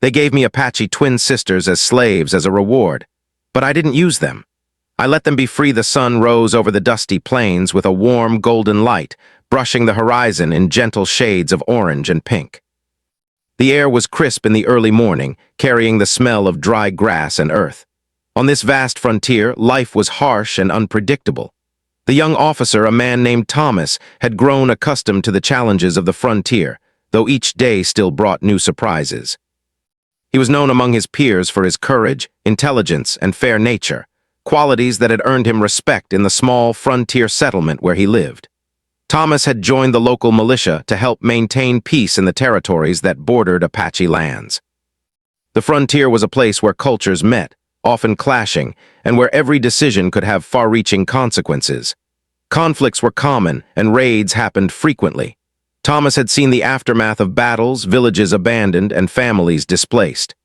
They gave me Apache twin sisters as slaves as a reward, but I didn't use them. I let them be free. The sun rose over the dusty plains with a warm golden light, brushing the horizon in gentle shades of orange and pink. The air was crisp in the early morning, carrying the smell of dry grass and earth. On this vast frontier, life was harsh and unpredictable. The young officer, a man named Thomas, had grown accustomed to the challenges of the frontier, though each day still brought new surprises. He was known among his peers for his courage, intelligence, and fair nature, qualities that had earned him respect in the small frontier settlement where he lived. Thomas had joined the local militia to help maintain peace in the territories that bordered Apache lands. The frontier was a place where cultures met, often clashing, and where every decision could have far-reaching consequences. Conflicts were common, and raids happened frequently. Thomas had seen the aftermath of battles, villages abandoned, and families displaced.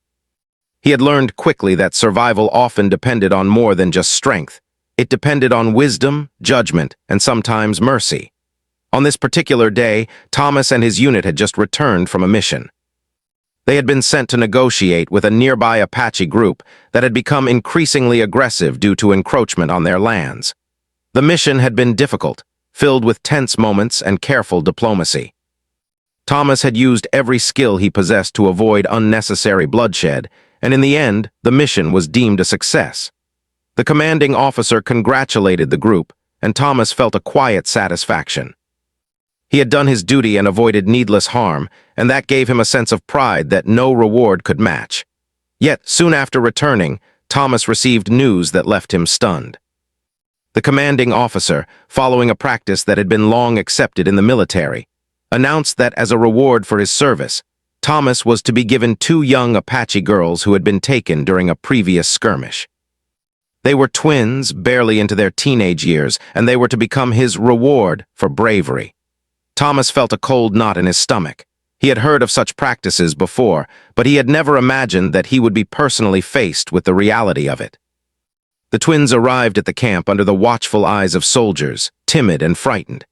He had learned quickly that survival often depended on more than just strength. It depended on wisdom, judgment, and sometimes mercy. On this particular day, Thomas and his unit had just returned from a mission. They had been sent to negotiate with a nearby Apache group that had become increasingly aggressive due to encroachment on their lands. The mission had been difficult, filled with tense moments and careful diplomacy. Thomas had used every skill he possessed to avoid unnecessary bloodshed, and in the end, the mission was deemed a success. The commanding officer congratulated the group, and Thomas felt a quiet satisfaction. He had done his duty and avoided needless harm, and that gave him a sense of pride that no reward could match. Yet, soon after returning, Thomas received news that left him stunned. The commanding officer, following a practice that had been long accepted in the military, announced that as a reward for his service, Thomas was to be given 2 young Apache girls who had been taken during a previous skirmish. They were twins, barely into their teenage years, and they were to become his reward for bravery. Thomas felt a cold knot in his stomach. He had heard of such practices before, but he had never imagined that he would be personally faced with the reality of it. The twins arrived at the camp under the watchful eyes of soldiers, timid and frightened.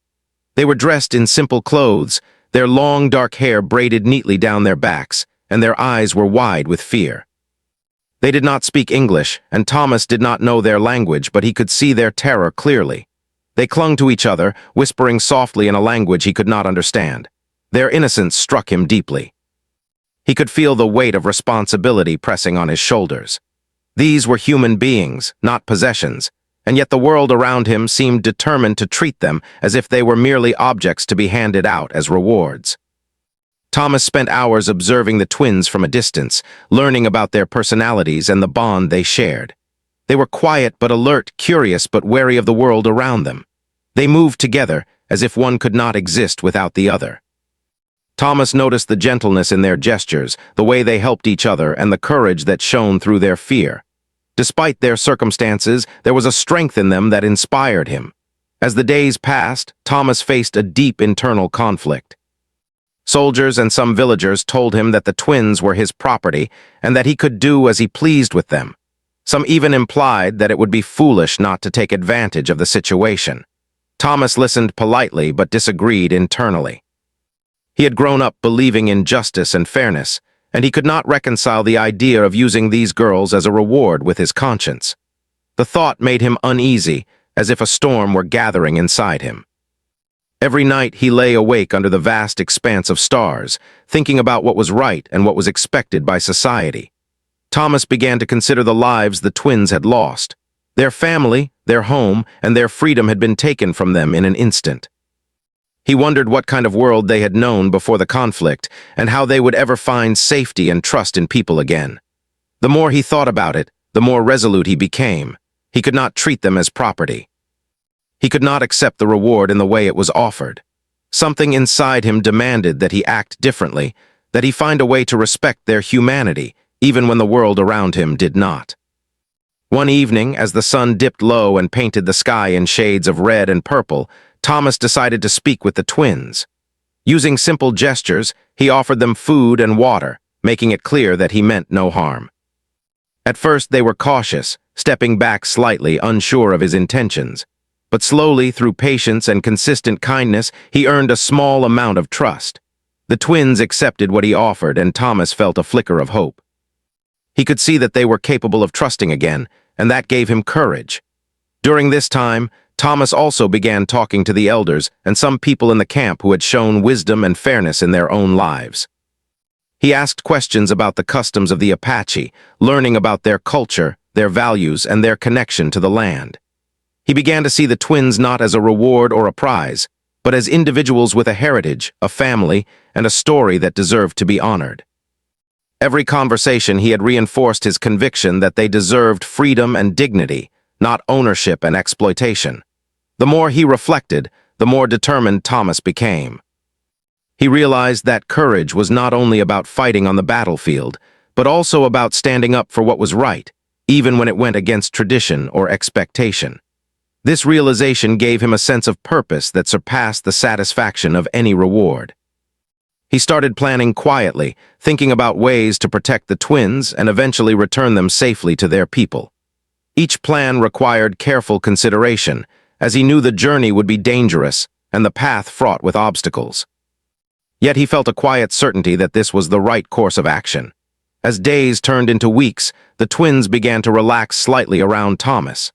They were dressed in simple clothes, their long dark hair braided neatly down their backs, and their eyes were wide with fear. They did not speak English, and Thomas did not know their language, but he could see their terror clearly. They clung to each other, whispering softly in a language he could not understand. Their innocence struck him deeply. He could feel the weight of responsibility pressing on his shoulders. These were human beings, not possessions, and yet the world around him seemed determined to treat them as if they were merely objects to be handed out as rewards. Thomas spent hours observing the twins from a distance, learning about their personalities and the bond they shared. They were quiet but alert, curious but wary of the world around them. They moved together, as if one could not exist without the other. Thomas noticed the gentleness in their gestures, the way they helped each other, and the courage that shone through their fear. Despite their circumstances, there was a strength in them that inspired him. As the days passed, Thomas faced a deep internal conflict. Soldiers and some villagers told him that the twins were his property and that he could do as he pleased with them. Some even implied that it would be foolish not to take advantage of the situation. Thomas listened politely but disagreed internally. He had grown up believing in justice and fairness, and he could not reconcile the idea of using these girls as a reward with his conscience. The thought made him uneasy, as if a storm were gathering inside him. Every night he lay awake under the vast expanse of stars, thinking about what was right and what was expected by society. Thomas began to consider the lives the twins had lost. Their family, their home, and their freedom had been taken from them in an instant. He wondered what kind of world they had known before the conflict, and how they would ever find safety and trust in people again. The more he thought about it, the more resolute he became. He could not treat them as property. He could not accept the reward in the way it was offered. Something inside him demanded that he act differently, that he find a way to respect their humanity, even when the world around him did not. One evening, as the sun dipped low and painted the sky in shades of red and purple, Thomas decided to speak with the twins. Using simple gestures, he offered them food and water, making it clear that he meant no harm. At first they were cautious, stepping back slightly, unsure of his intentions. But slowly, through patience and consistent kindness, he earned a small amount of trust. The twins accepted what he offered, and Thomas felt a flicker of hope. He could see that they were capable of trusting again, and that gave him courage. During this time, Thomas also began talking to the elders and some people in the camp who had shown wisdom and fairness in their own lives. He asked questions about the customs of the Apache, learning about their culture, their values, and their connection to the land. He began to see the twins not as a reward or a prize, but as individuals with a heritage, a family, and a story that deserved to be honored. Every conversation he had reinforced his conviction that they deserved freedom and dignity, not ownership and exploitation. The more he reflected, the more determined Thomas became. He realized that courage was not only about fighting on the battlefield, but also about standing up for what was right, even when it went against tradition or expectation. This realization gave him a sense of purpose that surpassed the satisfaction of any reward. He started planning quietly, thinking about ways to protect the twins and eventually return them safely to their people. Each plan required careful consideration, as he knew the journey would be dangerous and the path fraught with obstacles. Yet he felt a quiet certainty that this was the right course of action. As days turned into weeks, the twins began to relax slightly around Thomas.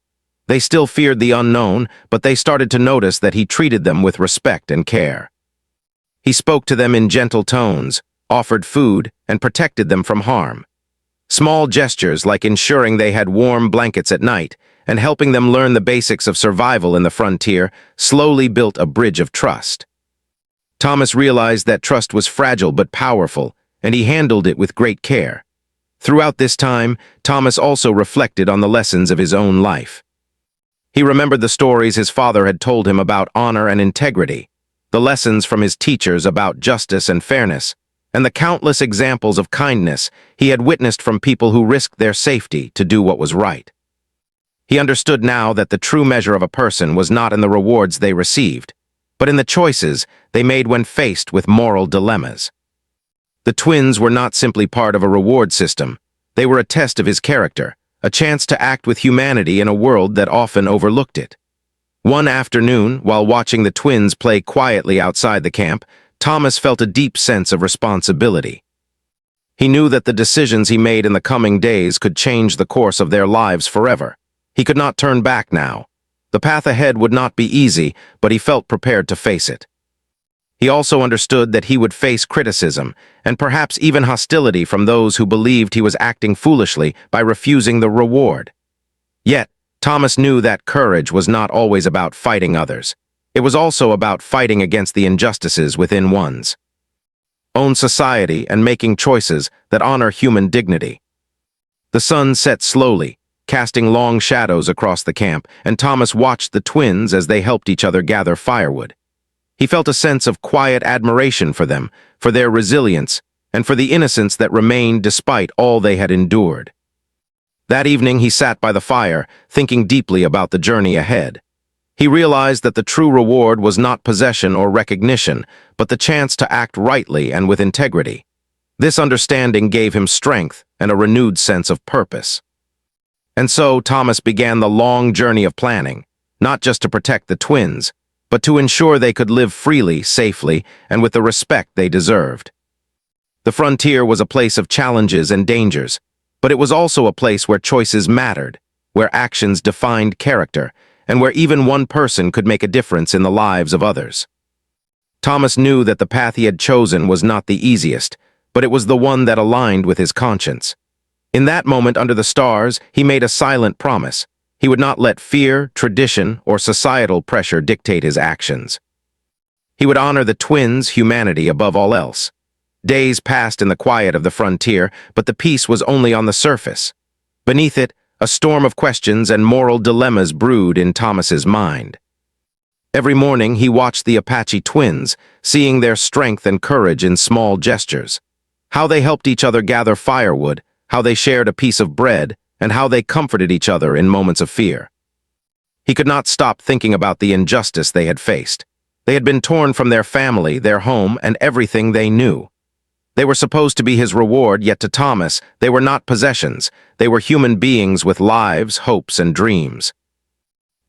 They still feared the unknown, but they started to notice that he treated them with respect and care. He spoke to them in gentle tones, offered food, and protected them from harm. Small gestures like ensuring they had warm blankets at night and helping them learn the basics of survival in the frontier slowly built a bridge of trust. Thomas realized that trust was fragile but powerful, and he handled it with great care. Throughout this time, Thomas also reflected on the lessons of his own life. He remembered the stories his father had told him about honor and integrity, the lessons from his teachers about justice and fairness, and the countless examples of kindness he had witnessed from people who risked their safety to do what was right. He understood now that the true measure of a person was not in the rewards they received, but in the choices they made when faced with moral dilemmas. The twins were not simply part of a reward system, they were a test of his character, a chance to act with humanity in a world that often overlooked it. One afternoon, while watching the twins play quietly outside the camp, Thomas felt a deep sense of responsibility. He knew that the decisions he made in the coming days could change the course of their lives forever. He could not turn back now. The path ahead would not be easy, but he felt prepared to face it. He also understood that he would face criticism, and perhaps even hostility from those who believed he was acting foolishly by refusing the reward. Yet, Thomas knew that courage was not always about fighting others. It was also about fighting against the injustices within one's own society and making choices that honor human dignity. The sun set slowly, casting long shadows across the camp, and Thomas watched the twins as they helped each other gather firewood. He felt a sense of quiet admiration for them, for their resilience, and for the innocence that remained despite all they had endured. That evening he sat by the fire, thinking deeply about the journey ahead. He realized that the true reward was not possession or recognition, but the chance to act rightly and with integrity. This understanding gave him strength and a renewed sense of purpose. And so Thomas began the long journey of planning, not just to protect the twins, but to ensure they could live freely, safely, and with the respect they deserved. The frontier was a place of challenges and dangers, but it was also a place where choices mattered, where actions defined character, and where even one person could make a difference in the lives of others. Thomas knew that the path he had chosen was not the easiest, but it was the one that aligned with his conscience. In that moment under the stars, he made a silent promise. He would not let fear, tradition, or societal pressure dictate his actions. He would honor the twins' humanity above all else. Days passed in the quiet of the frontier, but the peace was only on the surface. Beneath it, a storm of questions and moral dilemmas brewed in Thomas's mind. Every morning he watched the Apache twins, seeing their strength and courage in small gestures. How they helped each other gather firewood, how they shared a piece of bread, and how they comforted each other in moments of fear. He could not stop thinking about the injustice they had faced. They had been torn from their family, their home, and everything they knew. They were supposed to be his reward, yet to Thomas, they were not possessions. They were human beings with lives, hopes, and dreams.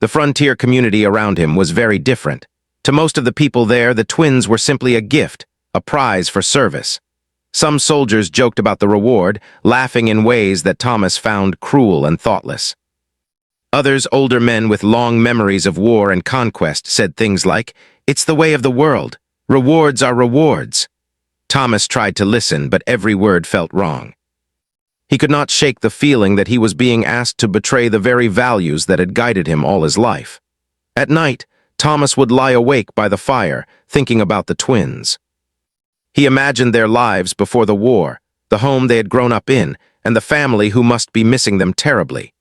The frontier community around him was very different. To most of the people there, the twins were simply a gift, a prize for service. Some soldiers joked about the reward, laughing in ways that Thomas found cruel and thoughtless. Others, older men with long memories of war and conquest, said things like, "It's the way of the world. Rewards are rewards." Thomas tried to listen, but every word felt wrong. He could not shake the feeling that he was being asked to betray the very values that had guided him all his life. At night, Thomas would lie awake by the fire, thinking about the twins. He imagined their lives before the war, the home they had grown up in, and the family who must be missing them terribly.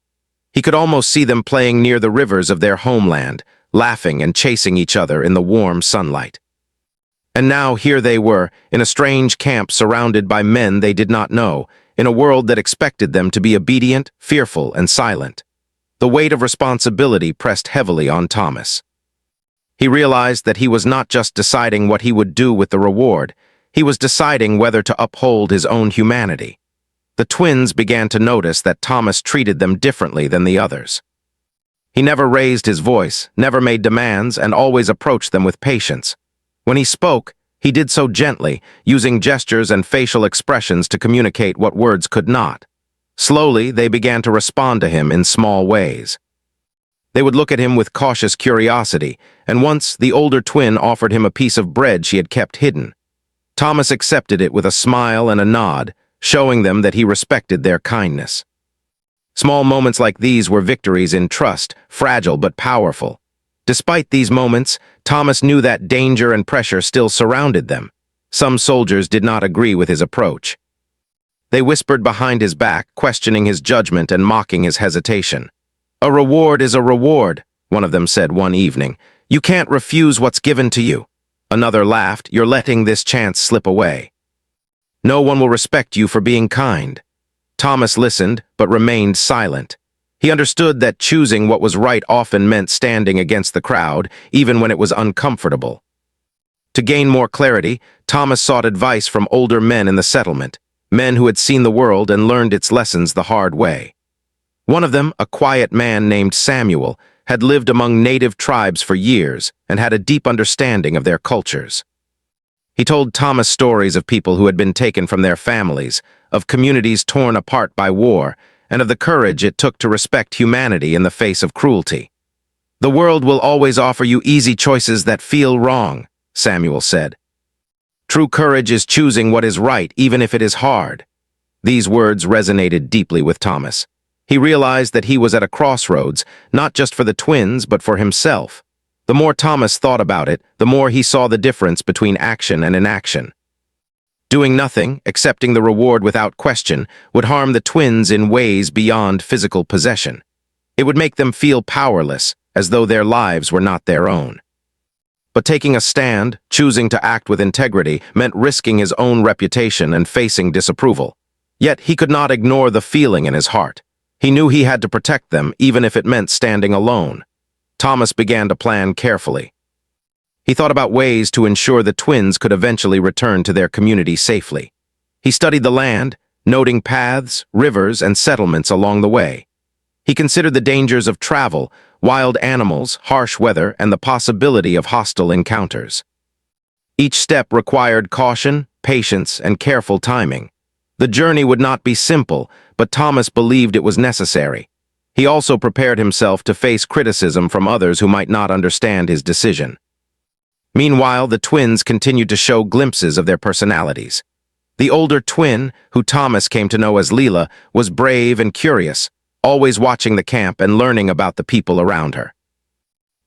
He could almost see them playing near the rivers of their homeland, laughing and chasing each other in the warm sunlight. And now here they were, in a strange camp surrounded by men they did not know, in a world that expected them to be obedient, fearful, and silent. The weight of responsibility pressed heavily on Thomas. He realized that he was not just deciding what he would do with the reward, he was deciding whether to uphold his own humanity. The twins began to notice that Thomas treated them differently than the others. He never raised his voice, never made demands, and always approached them with patience. When he spoke, he did so gently, using gestures and facial expressions to communicate what words could not. Slowly, they began to respond to him in small ways. They would look at him with cautious curiosity, and once the older twin offered him a piece of bread she had kept hidden. Thomas accepted it with a smile and a nod, showing them that he respected their kindness. Small moments like these were victories in trust, fragile but powerful. Despite these moments, Thomas knew that danger and pressure still surrounded them. Some soldiers did not agree with his approach. They whispered behind his back, questioning his judgment and mocking his hesitation. "A reward is a reward," one of them said one evening. "You can't refuse what's given to you." Another laughed, "You're letting this chance slip away. No one will respect you for being kind." Thomas listened, but remained silent. He understood that choosing what was right often meant standing against the crowd, even when it was uncomfortable. To gain more clarity, Thomas sought advice from older men in the settlement, men who had seen the world and learned its lessons the hard way. One of them, a quiet man named Samuel, had lived among native tribes for years and had a deep understanding of their cultures. He told Thomas stories of people who had been taken from their families, of communities torn apart by war, and of the courage it took to respect humanity in the face of cruelty. "The world will always offer you easy choices that feel wrong," Samuel said. "True courage is choosing what is right, even if it is hard." These words resonated deeply with Thomas. He realized that he was at a crossroads, not just for the twins, but for himself. The more Thomas thought about it, the more he saw the difference between action and inaction. Doing nothing, accepting the reward without question, would harm the twins in ways beyond physical possession. It would make them feel powerless, as though their lives were not their own. But taking a stand, choosing to act with integrity, meant risking his own reputation and facing disapproval. Yet he could not ignore the feeling in his heart. He knew he had to protect them, even if it meant standing alone. Thomas began to plan carefully. He thought about ways to ensure the twins could eventually return to their community safely. He studied the land, noting paths, rivers, and settlements along the way. He considered the dangers of travel, wild animals, harsh weather, and the possibility of hostile encounters. Each step required caution, patience, and careful timing. The journey would not be simple, but Thomas believed it was necessary. He also prepared himself to face criticism from others who might not understand his decision. Meanwhile, the twins continued to show glimpses of their personalities. The older twin, who Thomas came to know as Leela, was brave and curious, always watching the camp and learning about the people around her.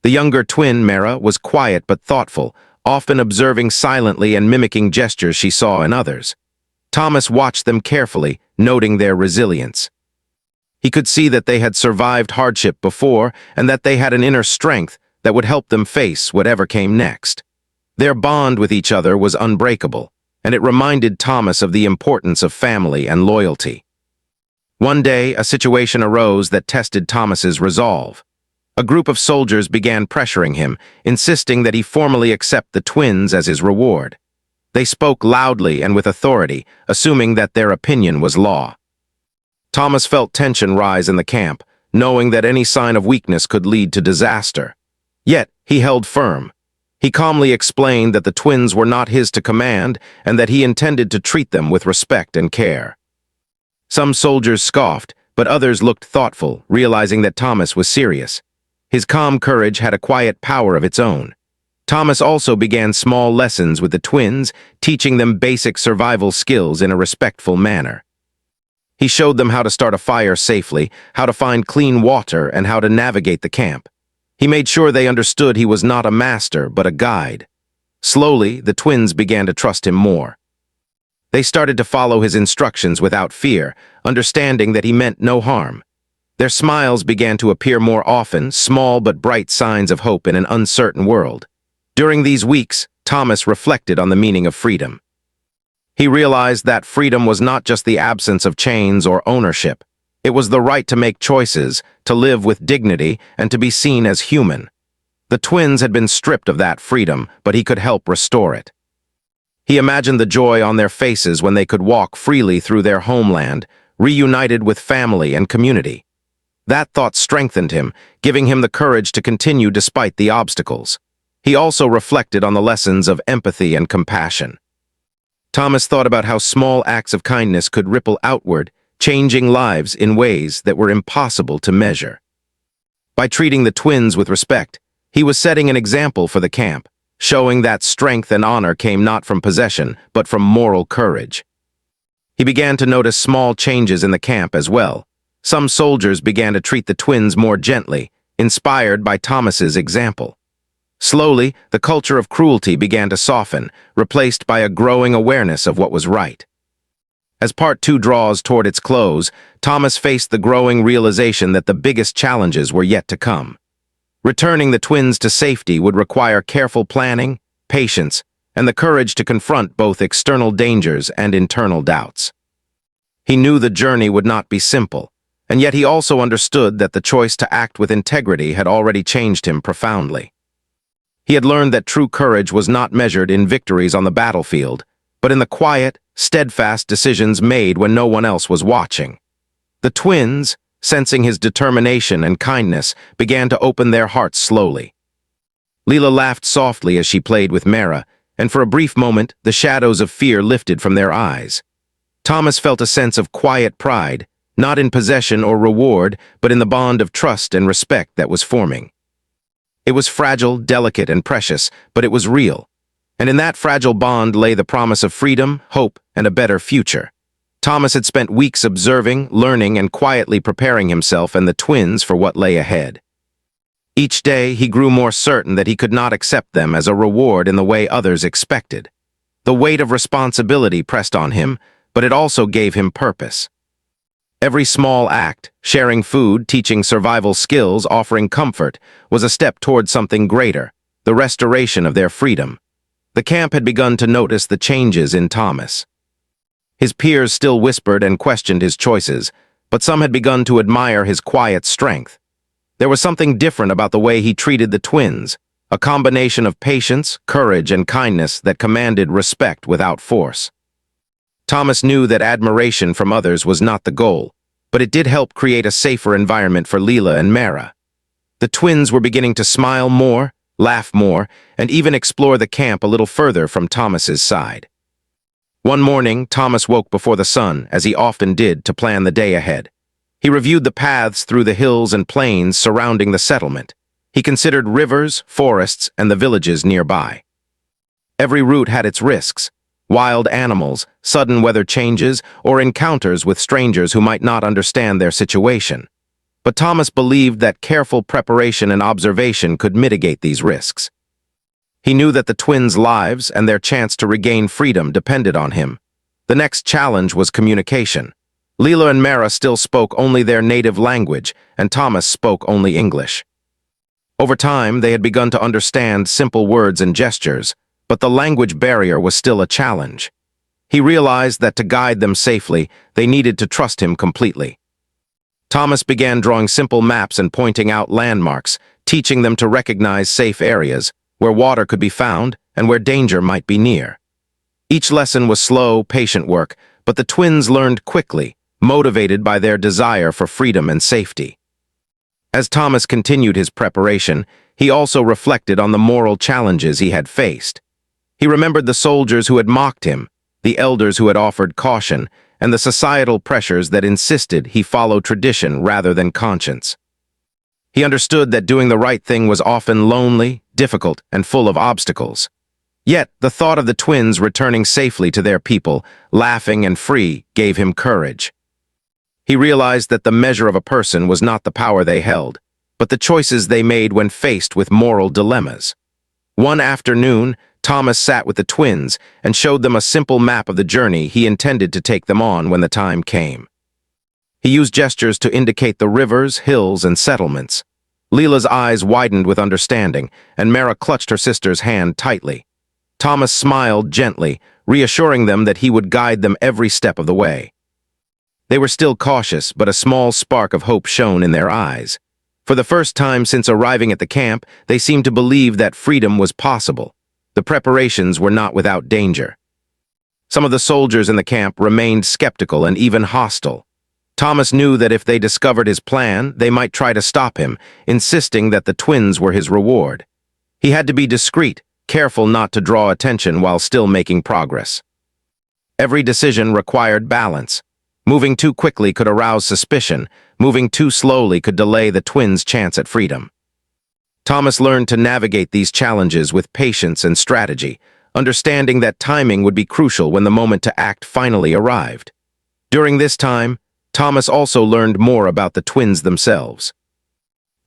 The younger twin, Mara, was quiet but thoughtful, often observing silently and mimicking gestures she saw in others. Thomas watched them carefully, noting their resilience. He could see that they had survived hardship before and that they had an inner strength that would help them face whatever came next. Their bond with each other was unbreakable, and it reminded Thomas of the importance of family and loyalty. One day, a situation arose that tested Thomas's resolve. A group of soldiers began pressuring him, insisting that he formally accept the twins as his reward. They spoke loudly and with authority, assuming that their opinion was law. Thomas felt tension rise in the camp, knowing that any sign of weakness could lead to disaster. Yet, he held firm. He calmly explained that the twins were not his to command and that he intended to treat them with respect and care. Some soldiers scoffed, but others looked thoughtful, realizing that Thomas was serious. His calm courage had a quiet power of its own. Thomas also began small lessons with the twins, teaching them basic survival skills in a respectful manner. He showed them how to start a fire safely, how to find clean water, and how to navigate the camp. He made sure they understood he was not a master, but a guide. Slowly, the twins began to trust him more. They started to follow his instructions without fear, understanding that he meant no harm. Their smiles began to appear more often, small but bright signs of hope in an uncertain world. During these weeks, Thomas reflected on the meaning of freedom. He realized that freedom was not just the absence of chains or ownership. It was the right to make choices, to live with dignity, and to be seen as human. The twins had been stripped of that freedom, but he could help restore it. He imagined the joy on their faces when they could walk freely through their homeland, reunited with family and community. That thought strengthened him, giving him the courage to continue despite the obstacles. He also reflected on the lessons of empathy and compassion. Thomas thought about how small acts of kindness could ripple outward, changing lives in ways that were impossible to measure. By treating the twins with respect, he was setting an example for the camp, showing that strength and honor came not from possession, but from moral courage. He began to notice small changes in the camp as well. Some soldiers began to treat the twins more gently, inspired by Thomas's example. Slowly, the culture of cruelty began to soften, replaced by a growing awareness of what was right. As Part 2 draws toward its close, Thomas faced the growing realization that the biggest challenges were yet to come. Returning the twins to safety would require careful planning, patience, and the courage to confront both external dangers and internal doubts. He knew the journey would not be simple, and yet he also understood that the choice to act with integrity had already changed him profoundly. He had learned that true courage was not measured in victories on the battlefield, but in the quiet, steadfast decisions made when no one else was watching. The twins, sensing his determination and kindness, began to open their hearts slowly. Leela laughed softly as she played with Mara, and for a brief moment, the shadows of fear lifted from their eyes. Thomas felt a sense of quiet pride, not in possession or reward, but in the bond of trust and respect that was forming. It was fragile, delicate, and precious, but it was real. And in that fragile bond lay the promise of freedom, hope, and a better future. Thomas had spent weeks observing, learning, and quietly preparing himself and the twins for what lay ahead. Each day, he grew more certain that he could not accept them as a reward in the way others expected. The weight of responsibility pressed on him, but it also gave him purpose. Every small act, sharing food, teaching survival skills, offering comfort, was a step toward something greater, the restoration of their freedom. The camp had begun to notice the changes in Thomas. His peers still whispered and questioned his choices, but some had begun to admire his quiet strength. There was something different about the way he treated the twins, a combination of patience, courage, and kindness that commanded respect without force. Thomas knew that admiration from others was not the goal, but it did help create a safer environment for Leela and Mara. The twins were beginning to smile more, laugh more, and even explore the camp a little further from Thomas's side. One morning, Thomas woke before the sun, as he often did, to plan the day ahead. He reviewed the paths through the hills and plains surrounding the settlement. He considered rivers, forests, and the villages nearby. Every route had its risks: wild animals, sudden weather changes, or encounters with strangers who might not understand their situation. But Thomas believed that careful preparation and observation could mitigate these risks. He knew that the twins' lives and their chance to regain freedom depended on him. The next challenge was communication. Leela and Mara still spoke only their native language, and Thomas spoke only English. Over time, they had begun to understand simple words and gestures, but the language barrier was still a challenge. He realized that to guide them safely, they needed to trust him completely. Thomas began drawing simple maps and pointing out landmarks, teaching them to recognize safe areas, where water could be found and where danger might be near. Each lesson was slow, patient work, but the twins learned quickly, motivated by their desire for freedom and safety. As Thomas continued his preparation, he also reflected on the moral challenges he had faced. He remembered the soldiers who had mocked him, the elders who had offered caution, and the societal pressures that insisted he follow tradition rather than conscience. He understood that doing the right thing was often lonely, difficult, and full of obstacles. Yet, the thought of the twins returning safely to their people, laughing and free, gave him courage. He realized that the measure of a person was not the power they held, but the choices they made when faced with moral dilemmas. One afternoon, Thomas sat with the twins and showed them a simple map of the journey he intended to take them on when the time came. He used gestures to indicate the rivers, hills, and settlements. Leela's eyes widened with understanding, and Mara clutched her sister's hand tightly. Thomas smiled gently, reassuring them that he would guide them every step of the way. They were still cautious, but a small spark of hope shone in their eyes. For the first time since arriving at the camp, they seemed to believe that freedom was possible. The preparations were not without danger. Some of the soldiers in the camp remained skeptical and even hostile. Thomas knew that if they discovered his plan, they might try to stop him, insisting that the twins were his reward. He had to be discreet, careful not to draw attention while still making progress. Every decision required balance. Moving too quickly could arouse suspicion. Moving too slowly could delay the twins' chance at freedom. Thomas learned to navigate these challenges with patience and strategy, understanding that timing would be crucial when the moment to act finally arrived. During this time, Thomas also learned more about the twins themselves.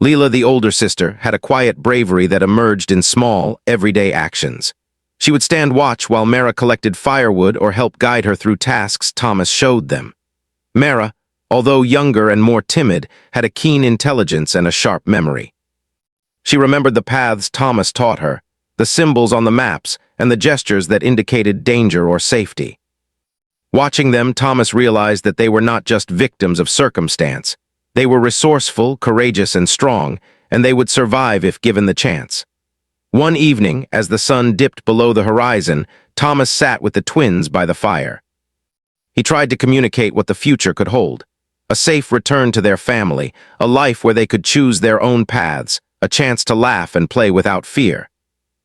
Leela, the older sister, had a quiet bravery that emerged in small, everyday actions. She would stand watch while Mara collected firewood or help guide her through tasks Thomas showed them. Mara, although younger and more timid, had a keen intelligence and a sharp memory. She remembered the paths Thomas taught her, the symbols on the maps, and the gestures that indicated danger or safety. Watching them, Thomas realized that they were not just victims of circumstance. They were resourceful, courageous, and strong, and they would survive if given the chance. One evening, as the sun dipped below the horizon, Thomas sat with the twins by the fire. He tried to communicate what the future could hold. A safe return to their family, a life where they could choose their own paths, a chance to laugh and play without fear.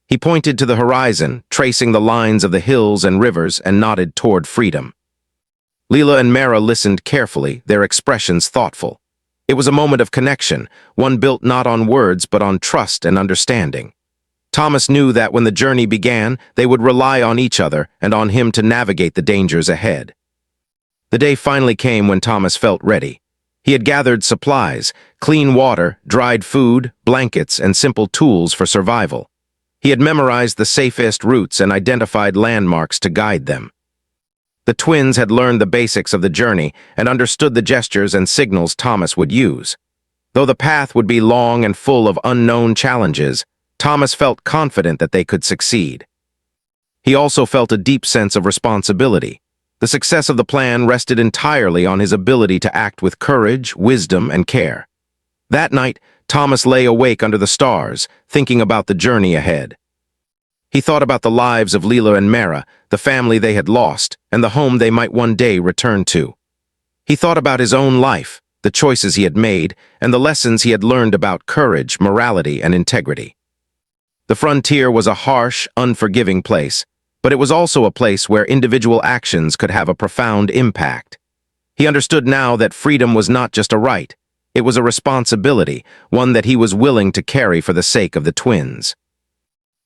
He pointed to the horizon, tracing the lines of the hills and rivers, and nodded toward freedom. Leela and Mara listened carefully, their expressions thoughtful. It was a moment of connection, one built not on words but on trust and understanding. Thomas knew that when the journey began, they would rely on each other and on him to navigate the dangers ahead. The day finally came when Thomas felt ready. He had gathered supplies, clean water, dried food, blankets, and simple tools for survival. He had memorized the safest routes and identified landmarks to guide them. The twins had learned the basics of the journey and understood the gestures and signals Thomas would use. Though the path would be long and full of unknown challenges, Thomas felt confident that they could succeed. He also felt a deep sense of responsibility. The success of the plan rested entirely on his ability to act with courage, wisdom, and care. That night, Thomas lay awake under the stars, thinking about the journey ahead. He thought about the lives of Leela and Mara, the family they had lost, and the home they might one day return to. He thought about his own life, the choices he had made, and the lessons he had learned about courage, morality, and integrity. The frontier was a harsh, unforgiving place, but it was also a place where individual actions could have a profound impact. He understood now that freedom was not just a right, it was a responsibility, one that he was willing to carry for the sake of the twins.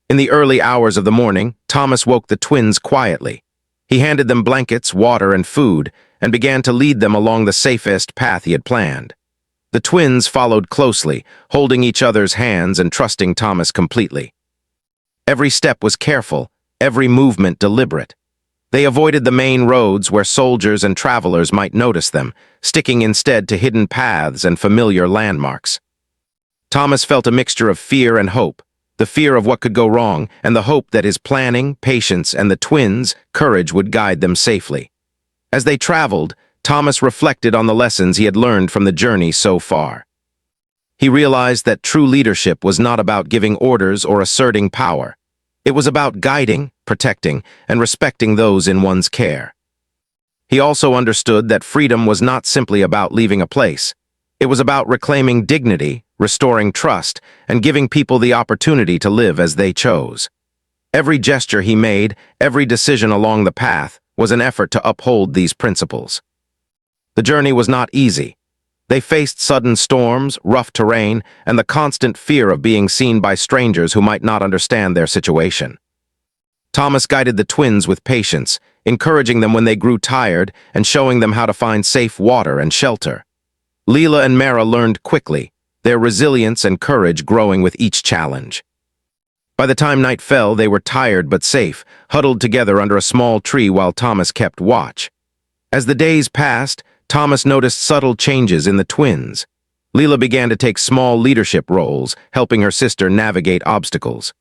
In the early hours of the morning, Thomas woke the twins quietly. He handed them blankets, water, and food, and began to lead them along the safest path he had planned. The twins followed closely, holding each other's hands and trusting Thomas completely. Every step was careful, every movement deliberate. They avoided the main roads where soldiers and travelers might notice them, sticking instead to hidden paths and familiar landmarks. Thomas felt a mixture of fear and hope, the fear of what could go wrong, and the hope that his planning, patience, and the twins' courage would guide them safely. As they traveled, Thomas reflected on the lessons he had learned from the journey so far. He realized that true leadership was not about giving orders or asserting power. It was about guiding, protecting, and respecting those in one's care. He also understood that freedom was not simply about leaving a place. It was about reclaiming dignity, restoring trust, and giving people the opportunity to live as they chose. Every gesture he made, every decision along the path, was an effort to uphold these principles. The journey was not easy. They faced sudden storms, rough terrain, and the constant fear of being seen by strangers who might not understand their situation. Thomas guided the twins with patience, encouraging them when they grew tired and showing them how to find safe water and shelter. Leela and Mara learned quickly, their resilience and courage growing with each challenge. By the time night fell, they were tired but safe, huddled together under a small tree while Thomas kept watch. As the days passed, Thomas noticed subtle changes in the twins. Leela began to take small leadership roles, helping her sister navigate obstacles.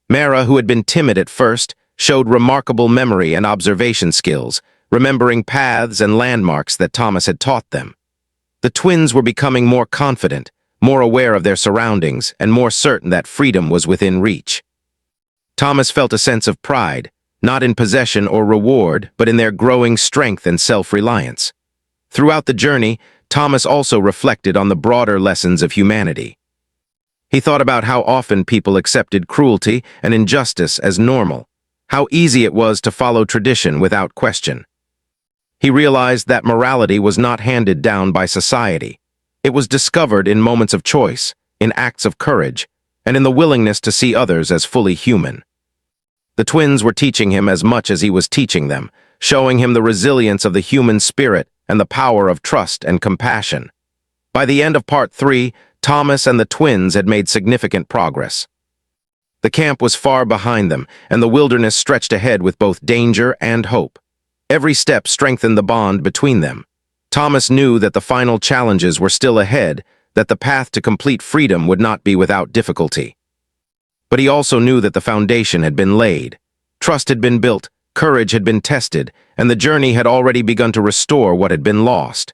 Mara, who had been timid at first, showed remarkable memory and observation skills, remembering paths and landmarks that Thomas had taught them. The twins were becoming more confident, more aware of their surroundings, and more certain that freedom was within reach. Thomas felt a sense of pride, not in possession or reward, but in their growing strength and self-reliance. Throughout the journey, Thomas also reflected on the broader lessons of humanity. He thought about how often people accepted cruelty and injustice as normal, how easy it was to follow tradition without question. He realized that morality was not handed down by society. It was discovered in moments of choice, in acts of courage, and in the willingness to see others as fully human. The twins were teaching him as much as he was teaching them, showing him the resilience of the human spirit and the power of trust and compassion. By the end of Part 3, Thomas and the twins had made significant progress. The camp was far behind them, and the wilderness stretched ahead with both danger and hope. Every step strengthened the bond between them. Thomas knew that the final challenges were still ahead, that the path to complete freedom would not be without difficulty. But he also knew that the foundation had been laid. Trust had been built, courage had been tested, and the journey had already begun to restore what had been lost.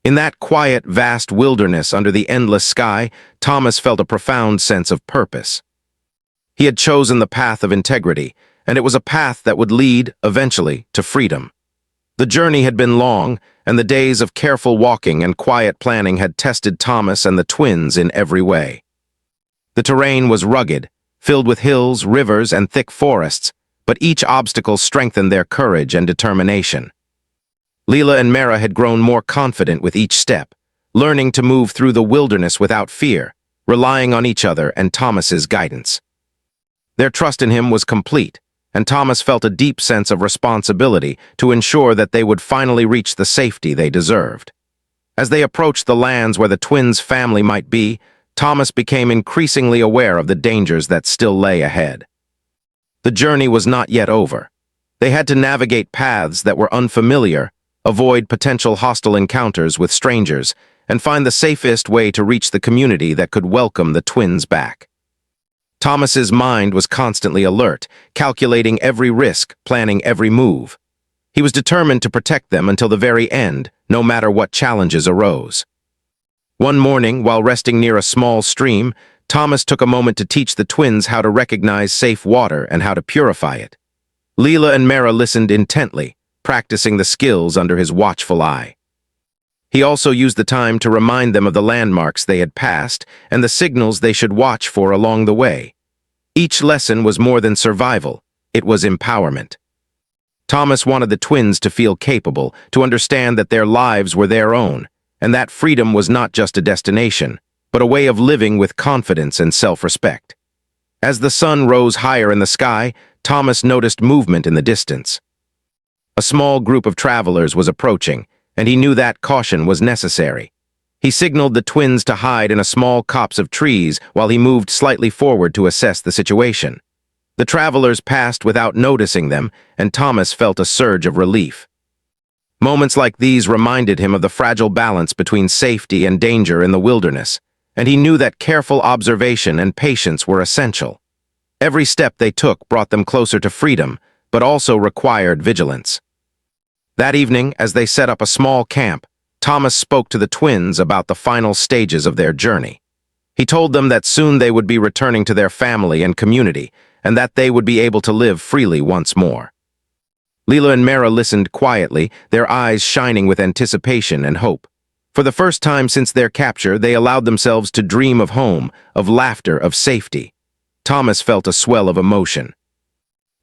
In that quiet, vast wilderness under the endless sky, Thomas felt a profound sense of purpose. He had chosen the path of integrity, and it was a path that would lead, eventually, to freedom. The journey had been long, and the days of careful walking and quiet planning had tested Thomas and the twins in every way. The terrain was rugged, filled with hills, rivers, and thick forests, but each obstacle strengthened their courage and determination. Leela and Mara had grown more confident with each step, learning to move through the wilderness without fear, relying on each other and Thomas's guidance. Their trust in him was complete, and Thomas felt a deep sense of responsibility to ensure that they would finally reach the safety they deserved. As they approached the lands where the twins' family might be, Thomas became increasingly aware of the dangers that still lay ahead. The journey was not yet over. They had to navigate paths that were unfamiliar, avoid potential hostile encounters with strangers, and find the safest way to reach the community that could welcome the twins back. Thomas's mind was constantly alert, calculating every risk, planning every move. He was determined to protect them until the very end, no matter what challenges arose. One morning, while resting near a small stream, Thomas took a moment to teach the twins how to recognize safe water and how to purify it. Leela and Mara listened intently, practicing the skills under his watchful eye. He also used the time to remind them of the landmarks they had passed and the signals they should watch for along the way. Each lesson was more than survival, it was empowerment. Thomas wanted the twins to feel capable, to understand that their lives were their own, and that freedom was not just a destination, but a way of living with confidence and self-respect. As the sun rose higher in the sky, Thomas noticed movement in the distance. A small group of travelers was approaching, and he knew that caution was necessary. He signaled the twins to hide in a small copse of trees while he moved slightly forward to assess the situation. The travelers passed without noticing them, and Thomas felt a surge of relief. Moments like these reminded him of the fragile balance between safety and danger in the wilderness, and he knew that careful observation and patience were essential. Every step they took brought them closer to freedom, but also required vigilance. That evening, as they set up a small camp, Thomas spoke to the twins about the final stages of their journey. He told them that soon they would be returning to their family and community, and that they would be able to live freely once more. Leela and Mara listened quietly, their eyes shining with anticipation and hope. For the first time since their capture, they allowed themselves to dream of home, of laughter, of safety. Thomas felt a swell of emotion.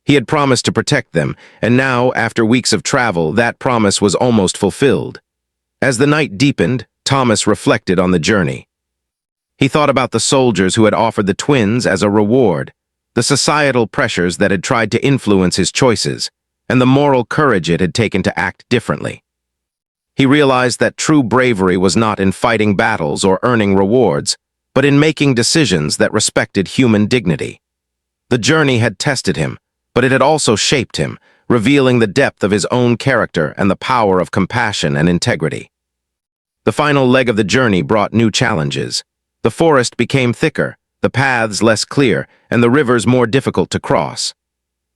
He had promised to protect them, and now, after weeks of travel, that promise was almost fulfilled. As the night deepened, Thomas reflected on the journey. He thought about the soldiers who had offered the twins as a reward, the societal pressures that had tried to influence his choices, and the moral courage it had taken to act differently. He realized that true bravery was not in fighting battles or earning rewards, but in making decisions that respected human dignity. The journey had tested him, but it had also shaped him, revealing the depth of his own character and the power of compassion and integrity. The final leg of the journey brought new challenges. The forest became thicker, the paths less clear, and the rivers more difficult to cross.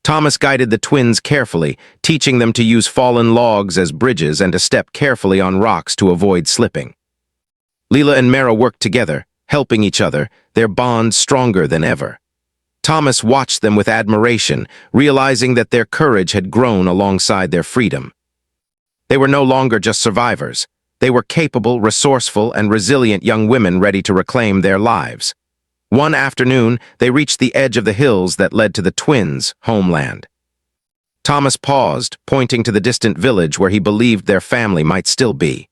Thomas guided the twins carefully, teaching them to use fallen logs as bridges and to step carefully on rocks to avoid slipping. Leela and Mara worked together, helping each other, their bond stronger than ever. Thomas watched them with admiration, realizing that their courage had grown alongside their freedom. They were no longer just survivors. They were capable, resourceful, and resilient young women ready to reclaim their lives. One afternoon, they reached the edge of the hills that led to the twins' homeland. Thomas paused, pointing to the distant village where he believed their family might still be.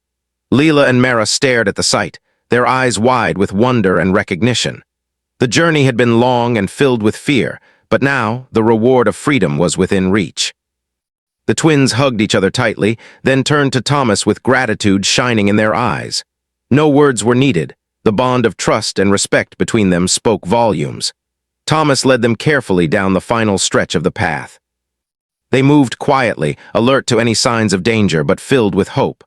Leela and Mara stared at the sight, their eyes wide with wonder and recognition. The journey had been long and filled with fear, but now the reward of freedom was within reach. The twins hugged each other tightly, then turned to Thomas with gratitude shining in their eyes. No words were needed. The bond of trust and respect between them spoke volumes. Thomas led them carefully down the final stretch of the path. They moved quietly, alert to any signs of danger, but filled with hope.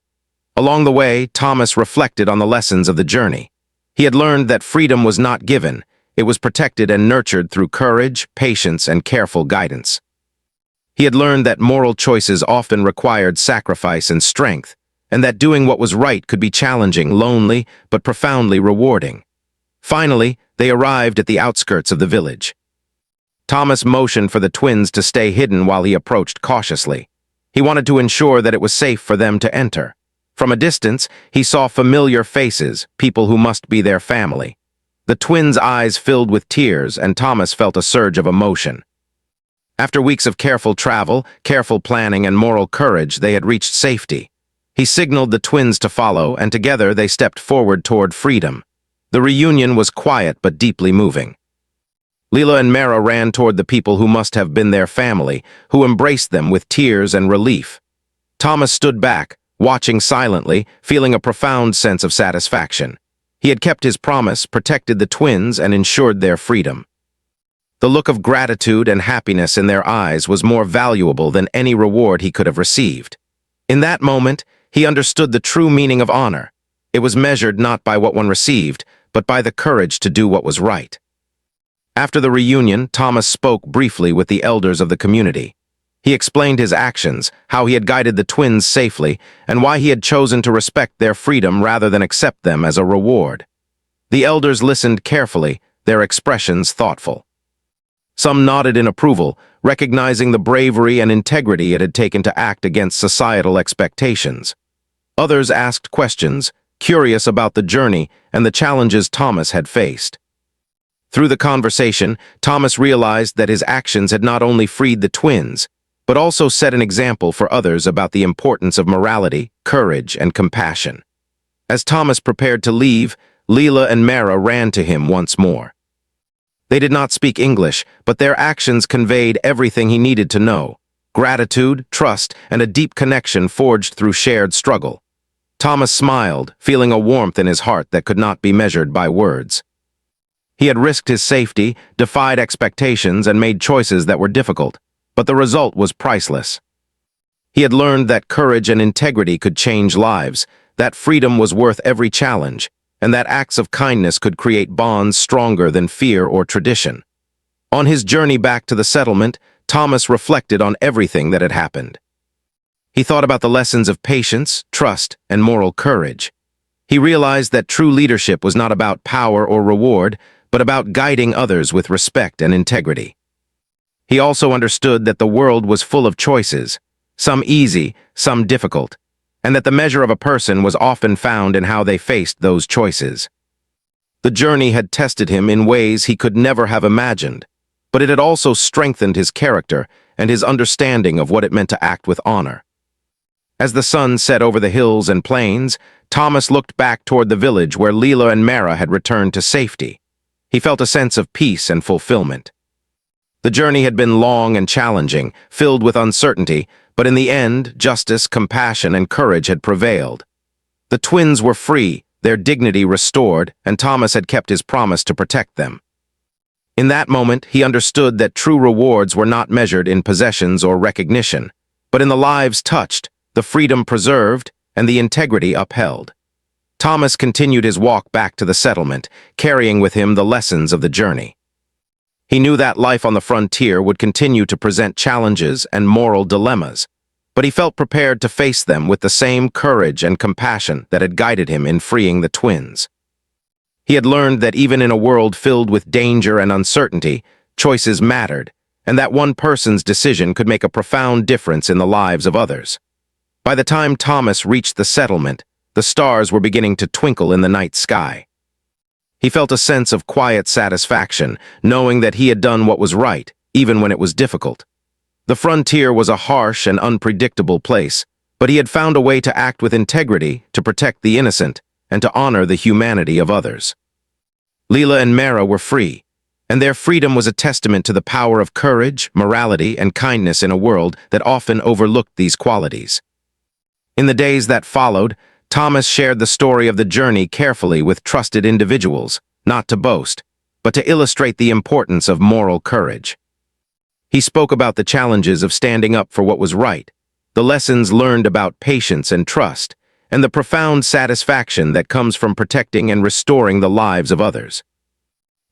Along the way, Thomas reflected on the lessons of the journey. He had learned that freedom was not given. It was protected and nurtured through courage, patience, and careful guidance. He had learned that moral choices often required sacrifice and strength, and that doing what was right could be challenging, lonely, but profoundly rewarding. Finally, they arrived at the outskirts of the village. Thomas motioned for the twins to stay hidden while he approached cautiously. He wanted to ensure that it was safe for them to enter. From a distance, he saw familiar faces, people who must be their family. The twins' eyes filled with tears, and Thomas felt a surge of emotion. After weeks of careful travel, careful planning, and moral courage, they had reached safety. He signaled the twins to follow, and together they stepped forward toward freedom. The reunion was quiet but deeply moving. Leela and Mara ran toward the people who must have been their family, who embraced them with tears and relief. Thomas stood back, watching silently, feeling a profound sense of satisfaction. He had kept his promise, protected the twins, and ensured their freedom. The look of gratitude and happiness in their eyes was more valuable than any reward he could have received. In that moment, he understood the true meaning of honor. It was measured not by what one received, but by the courage to do what was right. After the reunion, Thomas spoke briefly with the elders of the community. He explained his actions, how he had guided the twins safely, and why he had chosen to respect their freedom rather than accept them as a reward. The elders listened carefully, their expressions thoughtful. Some nodded in approval, recognizing the bravery and integrity it had taken to act against societal expectations. Others asked questions, curious about the journey and the challenges Thomas had faced. Through the conversation, Thomas realized that his actions had not only freed the twins, but also set an example for others about the importance of morality, courage, and compassion. As Thomas prepared to leave, Leela and Mara ran to him once more. They did not speak English, but their actions conveyed everything he needed to know: gratitude, trust, and a deep connection forged through shared struggle. Thomas smiled, feeling a warmth in his heart that could not be measured by words. He had risked his safety, defied expectations, and made choices that were difficult, but the result was priceless. He had learned that courage and integrity could change lives, that freedom was worth every challenge, and that acts of kindness could create bonds stronger than fear or tradition. On his journey back to the settlement, Thomas reflected on everything that had happened. He thought about the lessons of patience, trust, and moral courage. He realized that true leadership was not about power or reward, but about guiding others with respect and integrity. He also understood that the world was full of choices, some easy, some difficult, and that the measure of a person was often found in how they faced those choices. The journey had tested him in ways he could never have imagined, but it had also strengthened his character and his understanding of what it meant to act with honor. As the sun set over the hills and plains, Thomas looked back toward the village where Leela and Mara had returned to safety. He felt a sense of peace and fulfillment. The journey had been long and challenging, filled with uncertainty, but in the end, justice, compassion, and courage had prevailed. The twins were free, their dignity restored, and Thomas had kept his promise to protect them. In that moment, he understood that true rewards were not measured in possessions or recognition, but in the lives touched, the freedom preserved, and the integrity upheld. Thomas continued his walk back to the settlement, carrying with him the lessons of the journey. He knew that life on the frontier would continue to present challenges and moral dilemmas, but he felt prepared to face them with the same courage and compassion that had guided him in freeing the twins. He had learned that even in a world filled with danger and uncertainty, choices mattered, and that one person's decision could make a profound difference in the lives of others. By the time Thomas reached the settlement, the stars were beginning to twinkle in the night sky. He felt a sense of quiet satisfaction, knowing that he had done what was right, even when it was difficult. The frontier was a harsh and unpredictable place, but he had found a way to act with integrity, to protect the innocent, and to honor the humanity of others. Leela and Mara were free, and their freedom was a testament to the power of courage, morality, and kindness in a world that often overlooked these qualities. In the days that followed, Thomas shared the story of the journey carefully with trusted individuals, not to boast, but to illustrate the importance of moral courage. He spoke about the challenges of standing up for what was right, the lessons learned about patience and trust, and the profound satisfaction that comes from protecting and restoring the lives of others.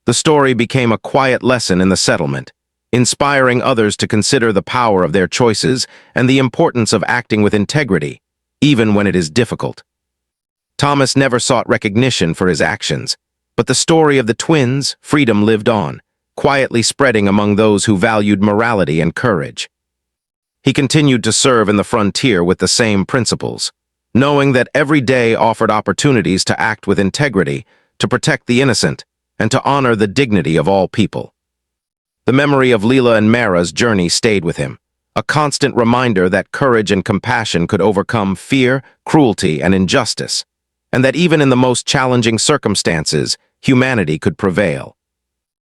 The story became a quiet lesson in the settlement, inspiring others to consider the power of their choices and the importance of acting with integrity, even when it is difficult. Thomas never sought recognition for his actions, but the story of the twins' freedom lived on, quietly spreading among those who valued morality and courage. He continued to serve in the frontier with the same principles, knowing that every day offered opportunities to act with integrity, to protect the innocent, and to honor the dignity of all people. The memory of Leela and Mara's journey stayed with him, a constant reminder that courage and compassion could overcome fear, cruelty, and injustice, and that even in the most challenging circumstances, humanity could prevail.